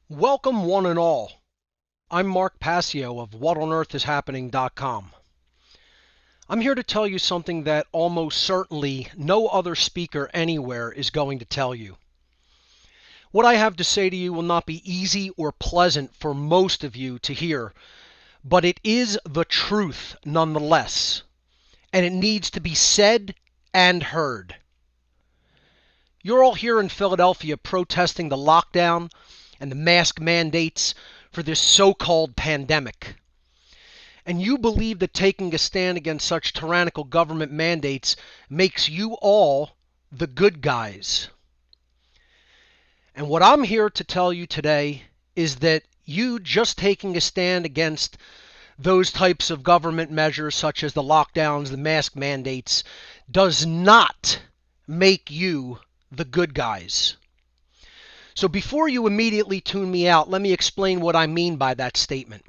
Welcome one and all. I'm Mark Passio of WhatOnEarthIsHappening.com. I'm here to tell you something that almost certainly no other speaker anywhere is going to tell you. What I have to say to you will not be easy or pleasant for most of you to hear, but it is the truth nonetheless, and it needs to be said and heard. You're all here in Philadelphia protesting the lockdown and the mask mandates for this so-called pandemic. And you believe that taking a stand against such tyrannical government mandates makes you all the good guys. And what I'm here to tell you today is that you just taking a stand against those types of government measures such as the lockdowns, the mask mandates, does not make you the good guys. So before you immediately tune me out, let me explain what I mean by that statement.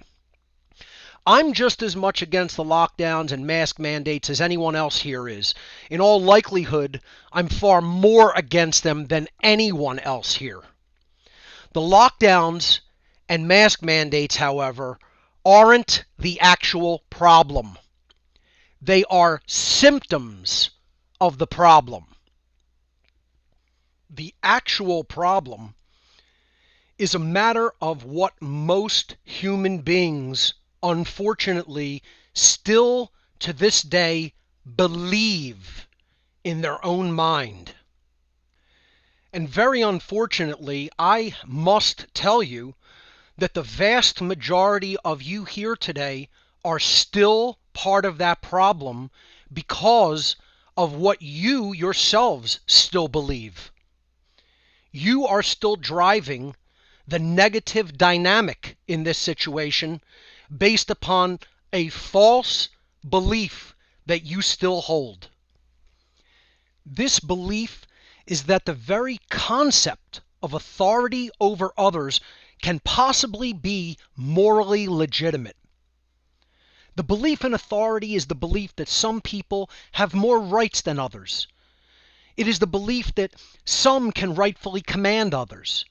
I'm just as much against the lockdowns and mask mandates as anyone else here is. In all likelihood, I'm far more against them than anyone else here. The lockdowns and mask mandates, however, aren't the actual problem. They are symptoms of the problem. The actual problem is a matter of what most human beings, unfortunately, still to this day believe in their own mind. And very unfortunately, I must tell you that the vast majority of you here today are still part of that problem because of what you yourselves still believe. You are still driving the negative dynamic in this situation based upon a false belief that you still hold. This belief is that the very concept of authority over others can possibly be morally legitimate. The belief in authority is the belief that some people have more rights than others. It is the belief that some can rightfully command others.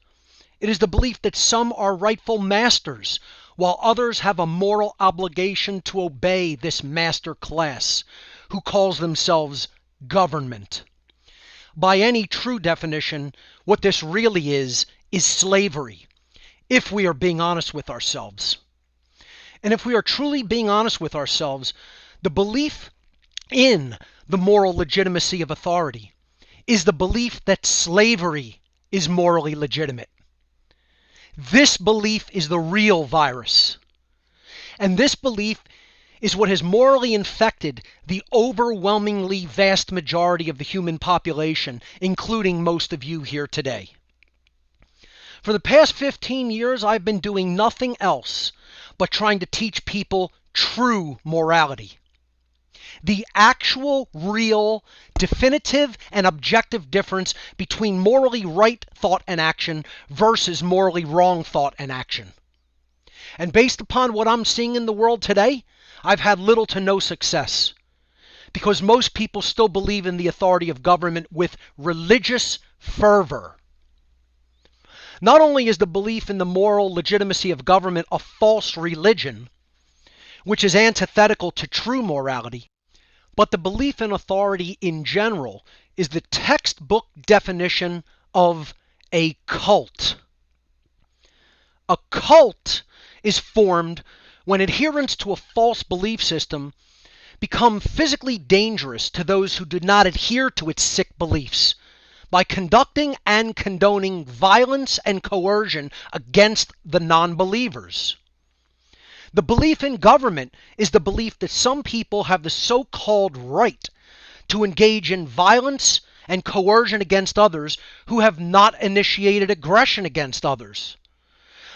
It is the belief that some are rightful masters, while others have a moral obligation to obey this master class, who calls themselves government. By any true definition, what this really is slavery, if we are being honest with ourselves. And if we are truly being honest with ourselves, the belief in the moral legitimacy of authority is the belief that slavery is morally legitimate. This belief is the real virus. And this belief is what has morally infected the overwhelmingly vast majority of the human population, including most of you here today. For the past 15 years, I've been doing nothing else but trying to teach people true morality. The actual, real, definitive, and objective difference between morally right thought and action versus morally wrong thought and action. And based upon what I'm seeing in the world today, I've had little to no success, because most people still believe in the authority of government with religious fervor. Not only is the belief in the moral legitimacy of government a false religion, which is antithetical to true morality, but the belief in authority in general is the textbook definition of a cult. A cult is formed when adherents to a false belief system become physically dangerous to those who do not adhere to its sick beliefs by conducting and condoning violence and coercion against the non-believers. The belief in government is the belief that some people have the so-called right to engage in violence and coercion against others who have not initiated aggression against others.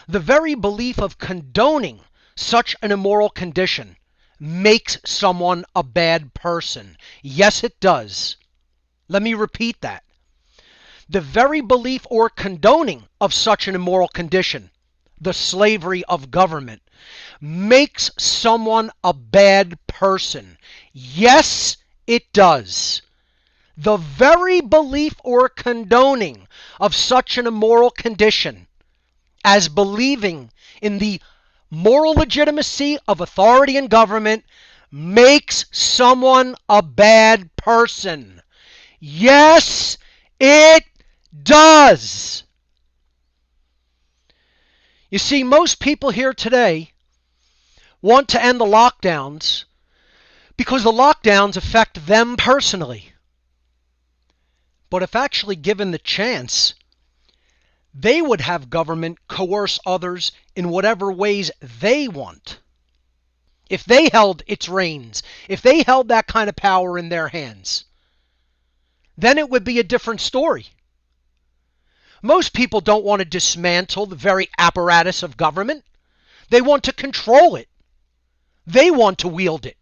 The very belief of condoning such an immoral condition makes someone a bad person. Yes, it does. Let me repeat that. The very belief or condoning of such an immoral condition, the slavery of government, makes someone a bad person. Yes, it does. The very belief or condoning of such an immoral condition as believing in the moral legitimacy of authority and government makes someone a bad person. Yes, it does. You see, most people here today want to end the lockdowns because the lockdowns affect them personally. But if actually given the chance, they would have government coerce others in whatever ways they want. If they held its reins, if they held that kind of power in their hands, then it would be a different story. Most people don't want to dismantle the very apparatus of government. They want to control it. They want to wield it.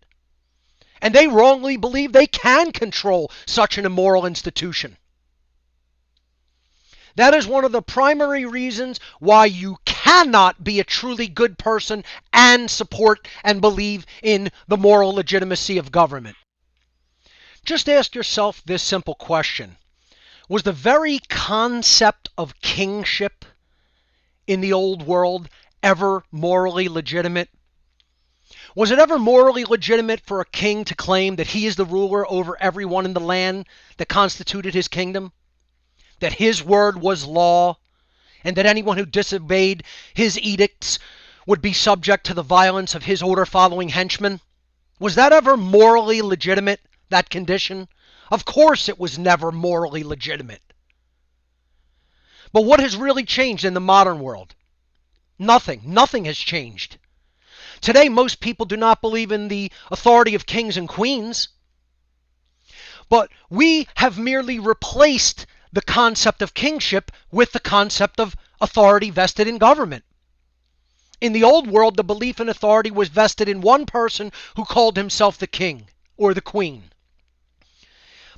And they wrongly believe they can control such an immoral institution. That is one of the primary reasons why you cannot be a truly good person and support and believe in the moral legitimacy of government. Just ask yourself this simple question. Was the very concept of kingship in the old world ever morally legitimate? Was it ever morally legitimate for a king to claim that he is the ruler over everyone in the land that constituted his kingdom? That his word was law, and that anyone who disobeyed his edicts would be subject to the violence of his order-following henchmen? Was that ever morally legitimate, that condition? Of course it was never morally legitimate. But what has really changed in the modern world? Nothing. Nothing has changed. Today, most people do not believe in the authority of kings and queens. But we have merely replaced the concept of kingship with the concept of authority vested in government. In the old world, the belief in authority was vested in one person who called himself the king or the queen.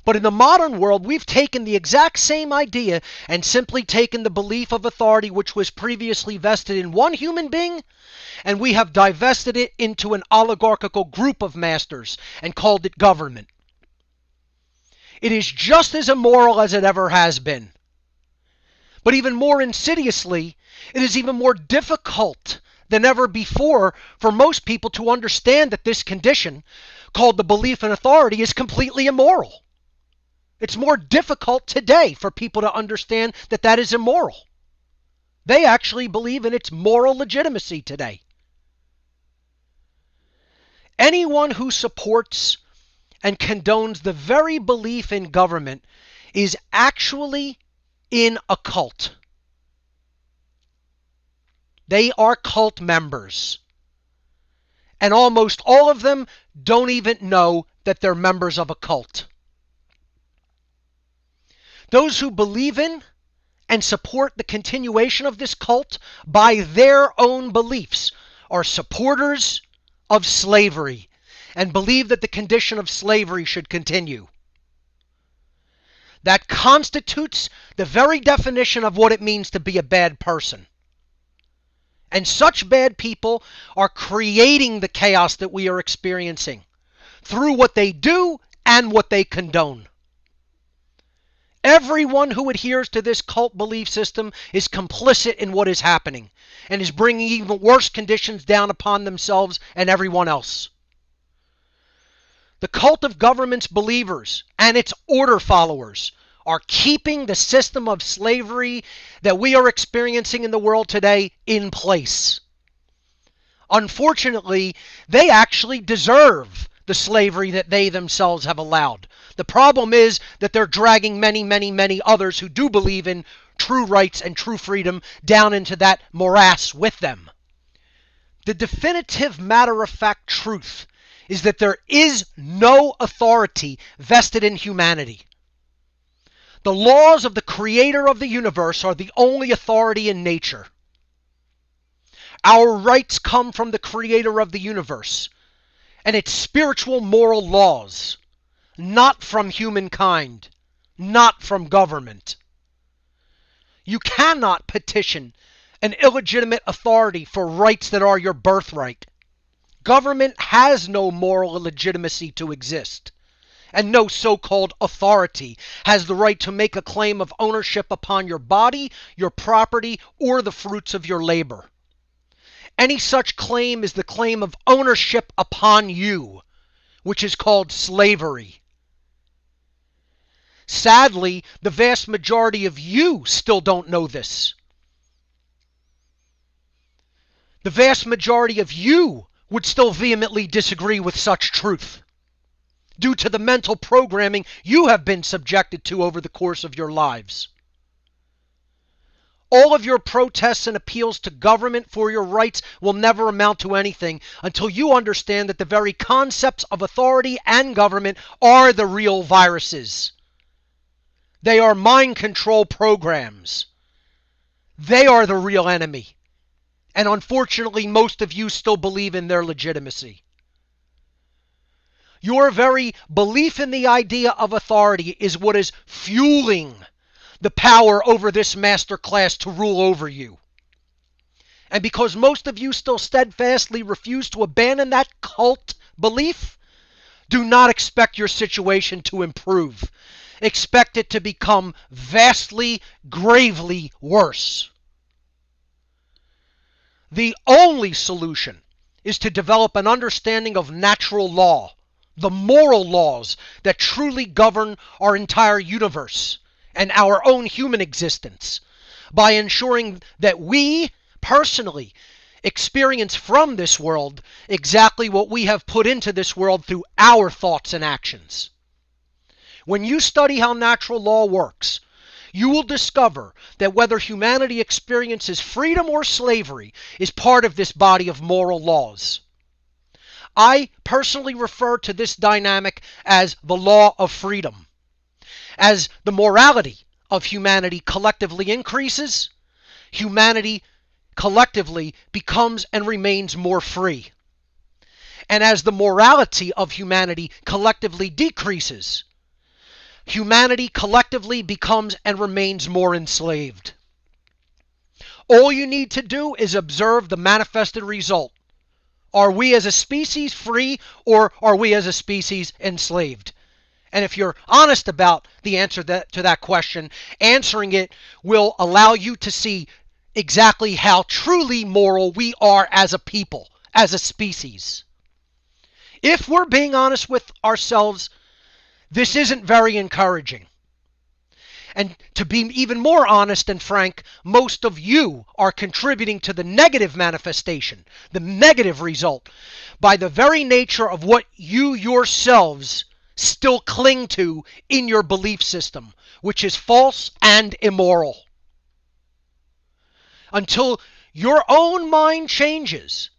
But in the modern world, we've taken the exact same idea and simply taken the belief of authority which was previously vested in one human being, and we have divested it into an oligarchical group of masters and called it government. It is just as immoral as it ever has been. But even more insidiously, it is even more difficult than ever before for most people to understand that this condition, called the belief in authority, is completely immoral. It's more difficult today for people to understand that that is immoral. They actually believe in its moral legitimacy today. Anyone who supports and condones the very belief in government is actually in a cult. They are cult members. And almost all of them don't even know that they're members of a cult. Those who believe in and support the continuation of this cult by their own beliefs are supporters of slavery and believe that the condition of slavery should continue. That constitutes the very definition of what it means to be a bad person. And such bad people are creating the chaos that we are experiencing through what they do and what they condone. Everyone who adheres to this cult belief system is complicit in what is happening and is bringing even worse conditions down upon themselves and everyone else. The cult of government's believers and its order followers are keeping the system of slavery that we are experiencing in the world today in place. Unfortunately, they actually deserve the slavery that they themselves have allowed. The problem is that they're dragging many, many, many others who do believe in true rights and true freedom down into that morass with them. The definitive matter-of-fact truth is that there is no authority vested in humanity. The laws of the creator of the universe are the only authority in nature. Our rights come from the creator of the universe and its spiritual moral laws, not from humankind, not from government. You cannot petition an illegitimate authority for rights that are your birthright. Government has no moral legitimacy to exist, and no so-called authority has the right to make a claim of ownership upon your body, your property, or the fruits of your labor. Any such claim is the claim of ownership upon you, which is called slavery. Sadly, the vast majority of you still don't know this. The vast majority of you would still vehemently disagree with such truth, due to the mental programming you have been subjected to over the course of your lives. All of your protests and appeals to government for your rights will never amount to anything until you understand that the very concepts of authority and government are the real viruses. They are mind control programs. They are the real enemy. And unfortunately, most of you still believe in their legitimacy. Your very belief in the idea of authority is what is fueling the power over this master class to rule over you. And because most of you still steadfastly refuse to abandon that cult belief, do not expect your situation to improve. Expect it to become vastly, gravely worse. The only solution is to develop an understanding of natural law, the moral laws that truly govern our entire universe and our own human existence, by ensuring that we personally experience from this world exactly what we have put into this world through our thoughts and actions. When you study how natural law works, you will discover that whether humanity experiences freedom or slavery is part of this body of moral laws. I personally refer to this dynamic as the law of freedom. As the morality of humanity collectively increases, humanity collectively becomes and remains more free. And as the morality of humanity collectively decreases, humanity collectively becomes and remains more enslaved. All you need to do is observe the manifested result. Are we as a species free, or are we as a species enslaved? And if you're honest about the answer to that question, answering it will allow you to see exactly how truly moral we are as a people, as a species. If we're being honest with ourselves, this isn't very encouraging. And to be even more honest and frank, most of you are contributing to the negative manifestation, the negative result, by the very nature of what you yourselves still cling to in your belief system, which is false and immoral. Until your own mind changes,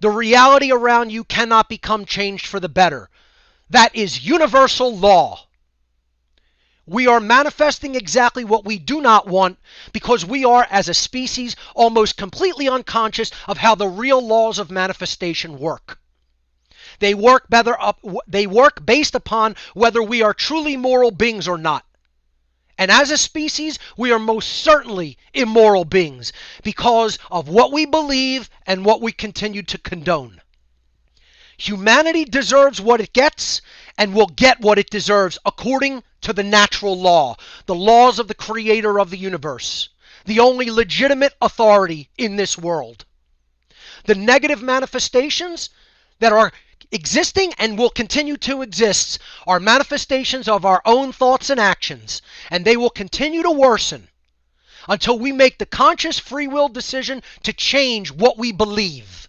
the reality around you cannot become changed for the better. That is universal law. We are manifesting exactly what we do not want because we are, as a species, almost completely unconscious of how the real laws of manifestation work. They work based upon whether we are truly moral beings or not. And as a species, we are most certainly immoral beings because of what we believe and what we continue to condone. Humanity deserves what it gets and will get what it deserves according to the natural law, the laws of the creator of the universe, the only legitimate authority in this world. The negative manifestations that are existing and will continue to exist are manifestations of our own thoughts and actions, and they will continue to worsen until we make the conscious free will decision to change what we believe.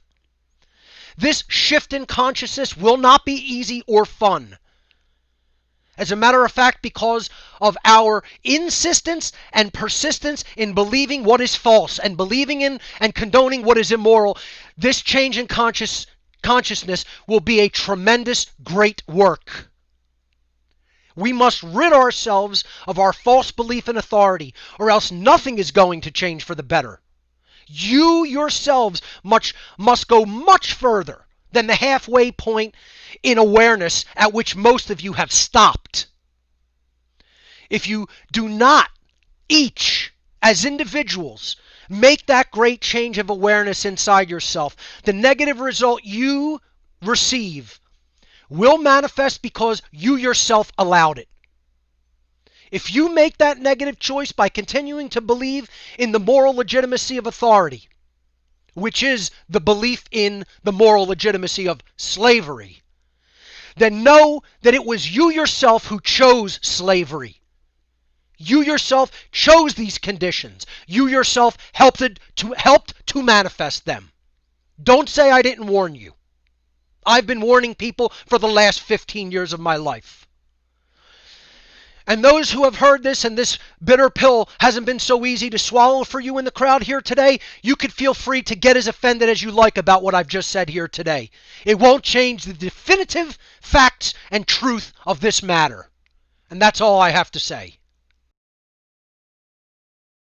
This shift in consciousness will not be easy or fun. As a matter of fact, because of our insistence and persistence in believing what is false and believing in and condoning what is immoral, this change in consciousness will be a tremendous, great work. We must rid ourselves of our false belief in authority, or else nothing is going to change for the better. You yourselves must go much further than the halfway point in awareness at which most of you have stopped. If you do not, each, as individuals, make that great change of awareness inside yourself, the negative result you receive will manifest because you yourself allowed it. If you make that negative choice by continuing to believe in the moral legitimacy of authority, which is the belief in the moral legitimacy of slavery, then know that it was you yourself who chose slavery. You yourself chose these conditions. You yourself helped to manifest them. Don't say I didn't warn you. I've been warning people for the last 15 years of my life. And those who have heard this and this bitter pill hasn't been so easy to swallow for you in the crowd here today, you could feel free to get as offended as you like about what I've just said here today. It won't change the definitive facts and truth of this matter. And that's all I have to say.